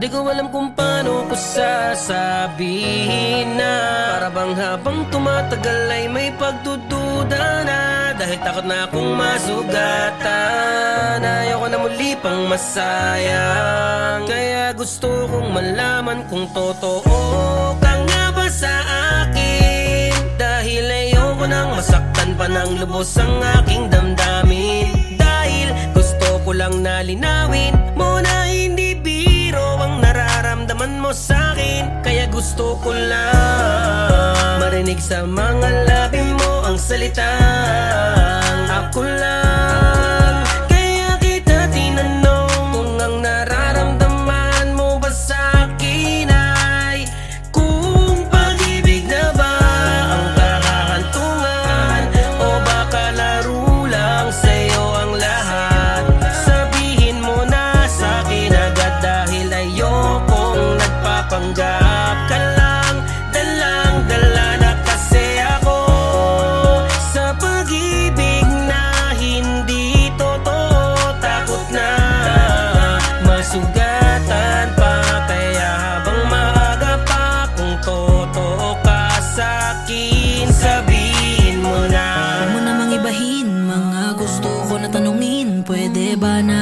Di ko alam kung paano ko sasabihin na para bang habang tumatagal ay may pagdududa na. Dahil takot na akong masugatan, ayoko na muli pang masayang. Kaya gusto kong malaman kung totoo ka nga ba sa akin. Dahil ayoko nang masaktan pa ng lubos ang aking damdamin. Dahil gusto ko lang na linawin mo na hindi biro ang nararamdaman mo sa'kin. Kaya gusto ko lang marinig sa mga labi mo ang salitang ako lang. Kaya kita tinanong kung ang nararamdaman mo ba sa'kin ay kung pag-ibig na ba ang kakahantungan o baka laro lang sa'yo ang lahat. Sabihin mo na sa'kin agad dahil ayokong nagpapanggap ka lang. Dalang-dala na kasi ako sa pag-ibig na hindi totoo. Takot na masugatan pa, kaya habang maaga pa kung totoo ka sa'kin, sabihin mo na. Huwag mo namang ibahin mga gusto ko na tanungin. Pwede ba na